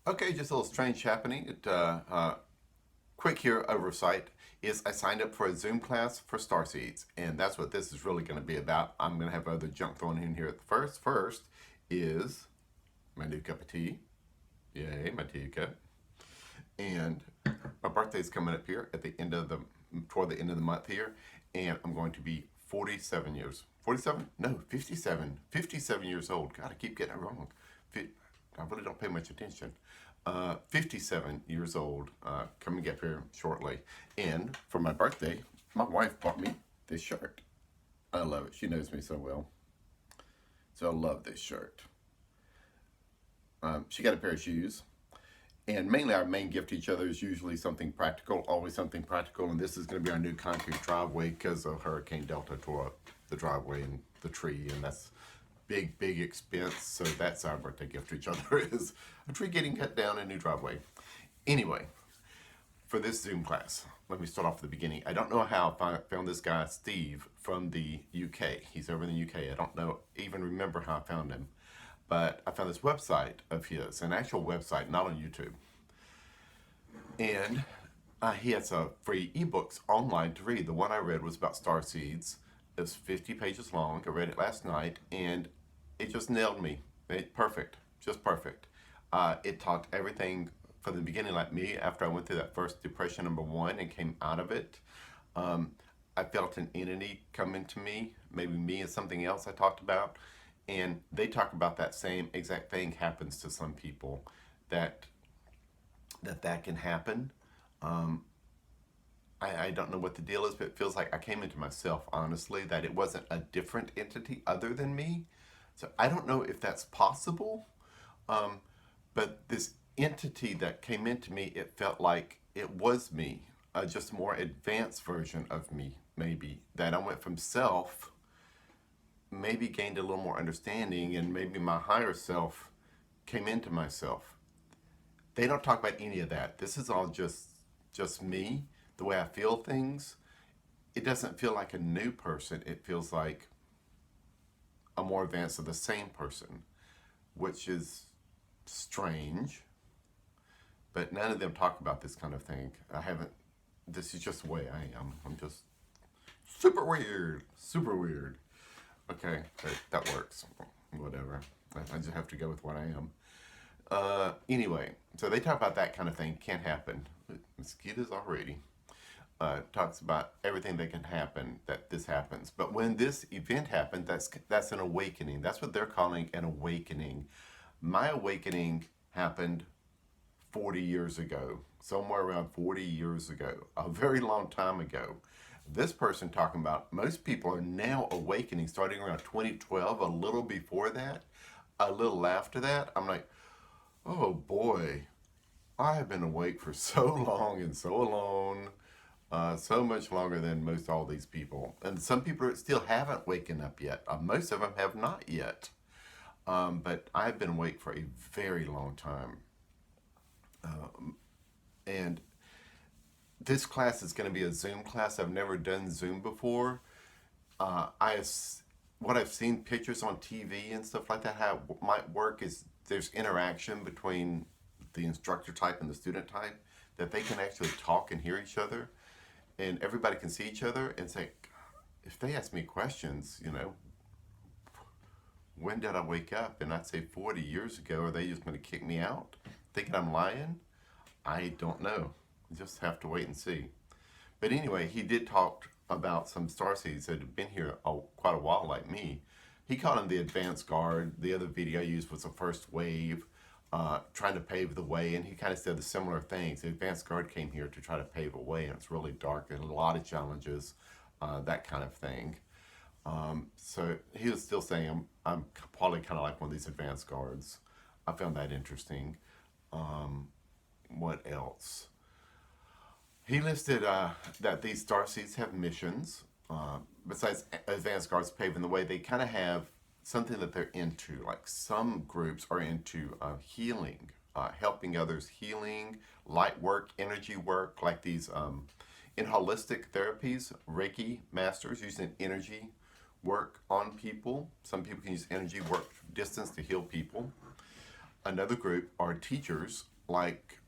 Okay, just a little strange happening. Quick here oversight is I signed up for a Zoom class for Starseeds, and that's what this is really going to be about. I'm going to have other junk thrown in here at the first. First is my new cup of tea. Yay, my tea cup. And my birthday's coming up here at the end of the toward the end of the month here, and I'm going to be 47 years. 47? No, 57. 57 years old. God, I keep getting it wrong. I really don't pay much attention. 57 years old, coming up here shortly. And for my birthday, my wife bought me this shirt. I love it. She knows me so well. So I love this shirt. She got a pair of shoes. And mainly our main gift to each other is usually something practical, always something practical. And this is going to be our new concrete driveway because of Hurricane Delta tore up the driveway and the tree. And that's big expense. So that's our birthday gift to each other is a tree getting cut down and a new driveway. Anyway, for this Zoom class, let me start off at the beginning. I don't know how I found this guy, Steve, from the UK. He's over in the UK. I don't know, even remember how I found him. But I found this website of his, an actual website, not on YouTube. And he has a free ebooks online to read. The one I read was about star seeds. It was 50 pages long. I read it last night, and it just nailed me. Perfect, just perfect. It taught everything from the beginning, like me, after I went through that first depression #1 and came out of it. I felt an entity come into me, maybe me and something else I talked about. And they talk about that same exact thing happens to some people, that that can happen. Um, I don't know what the deal is, but it feels like I came into myself, honestly, that it wasn't a different entity other than me. So I don't know if that's possible, um, but this entity that came into me, it felt like it was me, just a more advanced version of me, maybe. That I went from self, maybe gained a little more understanding, and maybe my higher self came into myself. They don't talk about any of that. This is all just me, the way I feel things. It doesn't feel like a new person. It feels like a more advanced of the same person, which is strange. But none of them talk about this kind of thing. I haven't. This is just the way I am. I'm just super weird. Super weird. Okay, that works. Whatever. I just have to go with what I am. Anyway, so they talk about that kind of thing. Can't happen. Mosquitoes already. Talks about everything that can happen, that this happens. But when this event happened, that's an awakening. That's what they're calling an awakening. My awakening happened 40 years ago, somewhere around 40 years ago, a very long time ago. This person talking about most people are now awakening starting around 2012, a little before that, a little after that. I'm like, oh boy, I have been awake for so long and so alone, so much longer than most all these people. And some people still haven't waken up yet. Most of them have not yet. But I've been awake for a very long time. And this class is going to be a Zoom class. I've never done Zoom before. I what I've seen pictures on TV and stuff like that, how it might work is there's interaction between the instructor type and the student type, that they can actually talk and hear each other, and everybody can see each other and say, if they ask me questions, when did I wake up? And I'd say 40 years ago. Are they just going to kick me out, thinking I'm lying? I don't know. Just have to wait and see. But anyway, he did talk about some starseeds that had been here quite a while, like me. He called them the advanced guard. The other video I used was the first wave, trying to pave the way, and he kind of said the similar things. The advanced guard came here to try to pave a way, and it's really dark and a lot of challenges, that kind of thing. So he was still saying I'm probably kind of like one of these advanced guards. I found that interesting. What else? He listed that these starseeds have missions. Besides advanced guards paving the way, they kind of have something that they're into. Like some groups are into healing, helping others, healing, light work, energy work, like these in holistic therapies, Reiki masters using energy work on people. Some people can use energy work distance to heal people. Another group are teachers, Like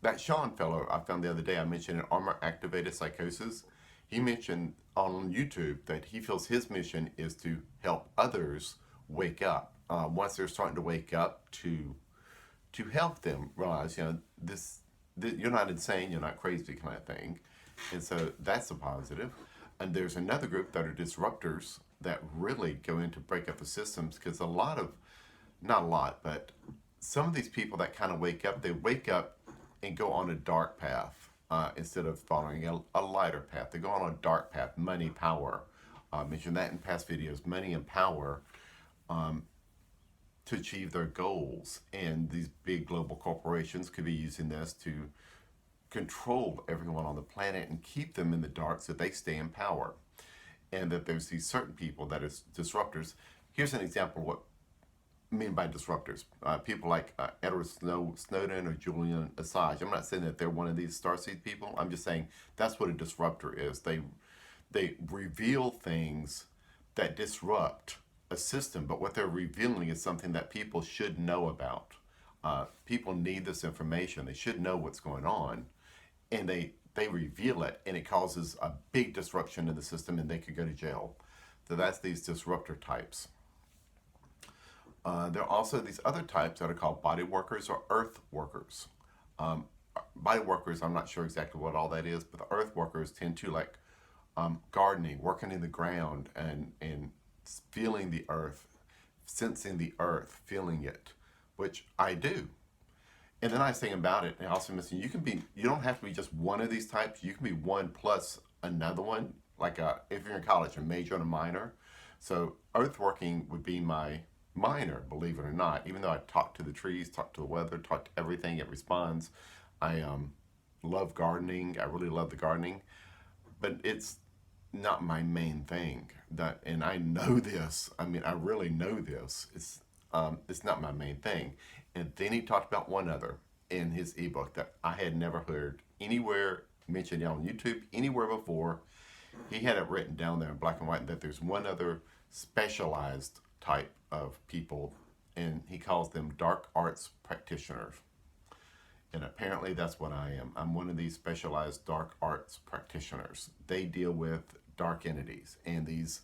that Sean fellow I found the other day, I mentioned in armor activated psychosis. He mentioned on YouTube that he feels his mission is to help others wake up. Once they're starting to wake up, to help them realize, this you're not insane, you're not crazy, kind of thing. And so that's a positive. And there's another group that are disruptors that really go in to break up the systems because a lot of, not a lot, but some of these people that kind of wake up, they wake up and go on a dark path instead of following a lighter path. They go on a dark path, money, power. I mentioned that in past videos, money and power to achieve their goals. And these big global corporations could be using this to control everyone on the planet and keep them in the dark so they stay in power. And that there's these certain people that is disruptors. Here's an example of what I mean by disruptors. People like Edward Snowden or Julian Assange. I'm not saying that they're one of these Starseed people. I'm just saying that's what a disruptor is. They reveal things that disrupt a system, but what they're revealing is something that people should know about. People need this information. They should know what's going on, and they reveal it, and it causes a big disruption in the system, and they could go to jail. So that's these disruptor types. There are also these other types that are called body workers or earth workers. Um, Body workers, I'm not sure exactly what all that is, but the earth workers tend to like gardening, working in the ground, and feeling the earth, sensing the earth, feeling it, which I do. And the nice thing about it, and also missing, you don't have to be just one of these types. You can be one plus another one. Like if you're in college, a major and a minor. So earthworking would be my minor, believe it or not. Even though I talk to the trees, talk to the weather, talk to everything, it responds. I love gardening. I really love the gardening, but it's not my main thing. That, and I know this. I mean, I really know this. It's not my main thing. And then he talked about one other in his ebook that I had never heard anywhere mentioned on YouTube anywhere before. He had it written down there in black and white that there's one other specialized type of people, and he calls them dark arts practitioners. And apparently that's what I am. I'm one of these specialized dark arts practitioners. They deal with dark entities and these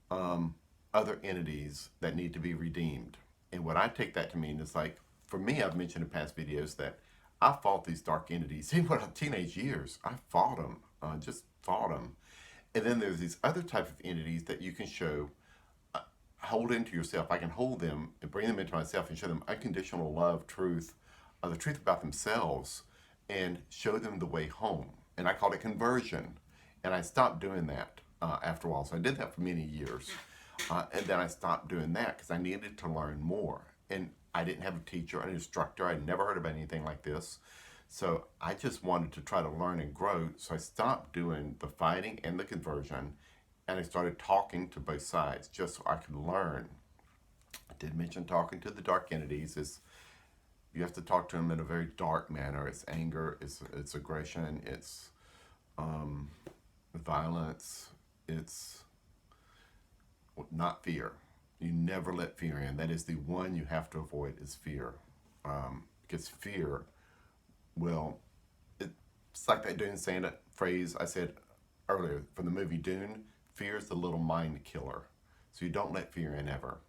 other entities that need to be redeemed. And what I take that to mean is like, for me, I've mentioned in past videos that I fought these dark entities. Even in my teenage years, I fought them, just fought them. And then there's these other type of entities that you can show, hold into yourself. I can hold them and bring them into myself and show them unconditional love, truth, the truth about themselves, and show them the way home. And I called it conversion. And I stopped doing that after a while. So I did that for many years. And then I stopped doing that because I needed to learn more. And I didn't have a teacher, an instructor. I'd never heard of anything like this. So I just wanted to try to learn and grow. So I stopped doing the fighting and the conversion. And I started talking to both sides just so I could learn. I did mention talking to the dark entities. You have to talk to them in a very dark manner. It's anger, it's aggression, it's violence, it's not fear. You never let fear in. That is the one you have to avoid is fear. Because fear will, it's like that Dune saying that phrase I said earlier from the movie Dune, fear is the little mind killer. So you don't let fear in ever.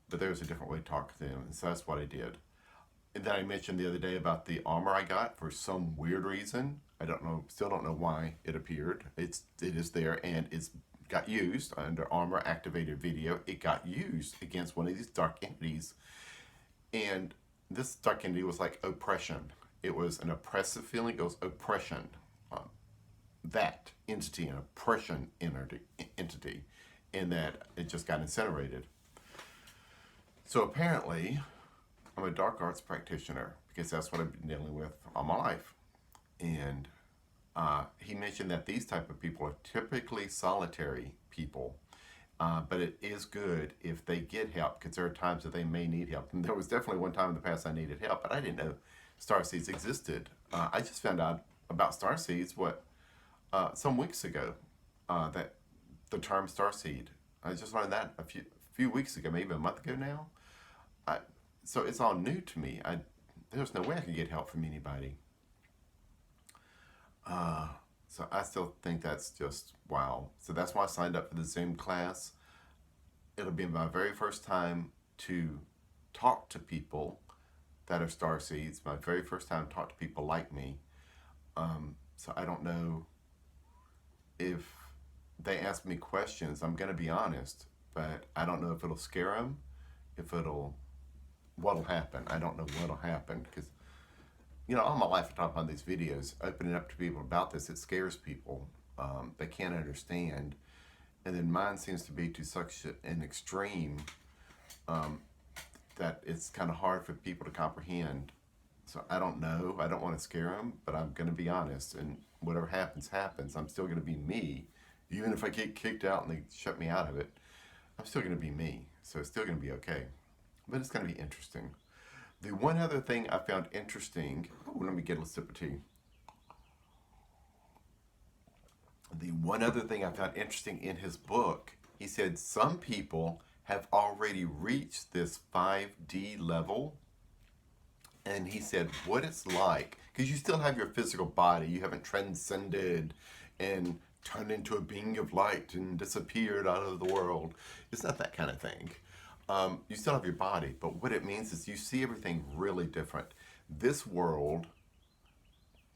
But there's a different way to talk to them, and so that's what I did. And then I mentioned the other day about the armor I got for some weird reason. I don't know, still don't know why it appeared. It is there, and it's got used under armor activated video. It got used against one of these dark entities, and this dark entity was like oppression. It was an oppressive feeling. It was oppression. That entity, an oppression entity, and that it just got incinerated. So apparently, I'm a dark arts practitioner because that's what I've been dealing with all my life. And he mentioned that these type of people are typically solitary people, but it is good if they get help because there are times that they may need help. And there was definitely one time in the past I needed help, but I didn't know starseeds existed. I just found out about starseeds some weeks ago, that the term starseed. I just learned that a few weeks ago, maybe a month ago now. So it's all new to me. there's no way I could get help from anybody. Uh, so I still think that's just wow. So that's why I signed up for the Zoom class. It'll be my very first time to talk to people that are star seeds. My very first time to talk to people like me. So I don't know if they ask me questions. I'm going to be honest, but I don't know if it'll scare them, if it'll what'll happen. I don't know what'll happen because all my life I talk about these videos, opening up to people about this. It scares people. They can't understand, and then mine seems to be to such an extreme that it's kind of hard for people to comprehend. So I don't know. I don't want to scare them, but I'm going to be honest. And whatever happens, happens. I'm still going to be me. Even if I get kicked out and they shut me out of it, I'm still going to be me. So it's still going to be okay. But it's going to be interesting. The one other thing I found interesting, let me get a sip of tea. The one other thing I found interesting in his book, he said some people have already reached this 5D level. And he said what it's like, because you still have your physical body, you haven't transcended and turned into a being of light and disappeared out of the world. It's not that kind of thing. You still have your body, but what it means is you see everything really different. This world,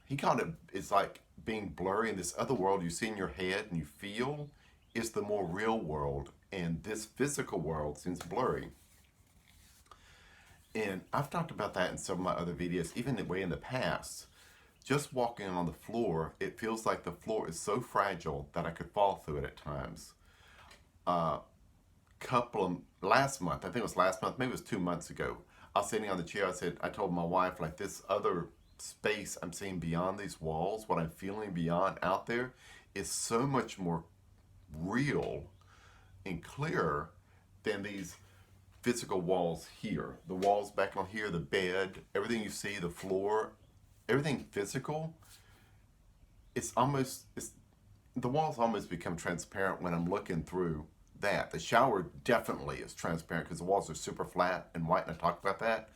he called it, it's like being blurry, and this other world you see in your head and you feel is the more real world, and this physical world seems blurry. And I've talked about that in some of my other videos, even way in the past. Just walking on the floor, it feels like the floor is so fragile that I could fall through it at times. Last month, I think it was last month, maybe it was 2 months ago, I was sitting on the chair. I told my wife, like, this other space I'm seeing beyond these walls, what I'm feeling beyond out there is so much more real and clearer than these physical walls here. The walls back on here, the bed, everything you see, the floor, everything physical, the walls almost become transparent when I'm looking through that. The shower definitely is transparent because the walls are super flat and white, and I talked about that.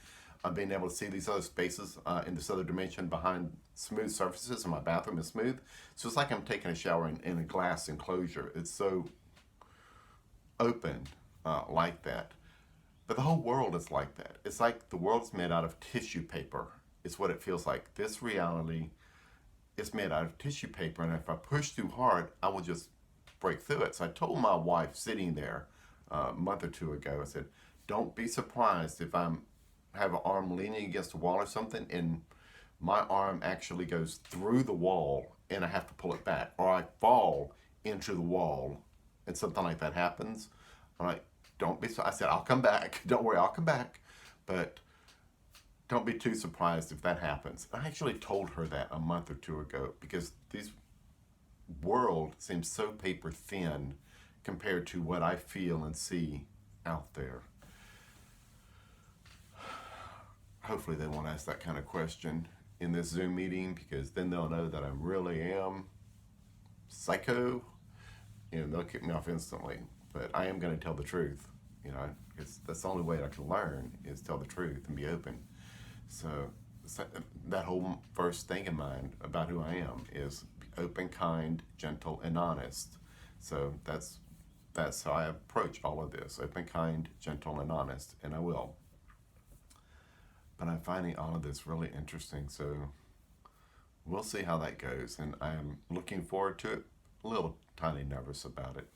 I'm being able to see these other spaces in this other dimension behind smooth surfaces, and my bathroom is smooth. So it's like I'm taking a shower in a glass enclosure. It's so open like that. But the whole world is like that. It's like the world's made out of tissue paper. It's what it feels like. This reality is made out of tissue paper, and if I push too hard, I will just break through it. So I told my wife sitting there a month or two ago, I said, don't be surprised if I have an arm leaning against a wall or something, and my arm actually goes through the wall, and I have to pull it back, or I fall into the wall, and something like that happens. I'm like, don't be so. I said, I'll come back. Don't worry, I'll come back. But don't be too surprised if that happens. I actually told her that a month or two ago because this world seems so paper thin compared to what I feel and see out there. Hopefully they won't ask that kind of question in this Zoom meeting, because then they'll know that I really am psycho and they'll kick me off instantly. But I am going to tell the truth, because that's the only way I can learn is tell the truth and be open. So that whole first thing in mind about who I am is open, kind, gentle, and honest. So that's how I approach all of this: open, kind, gentle, and honest, and I will. But I'm finding all of this really interesting, so we'll see how that goes, and I am looking forward to it. A little tiny nervous about it.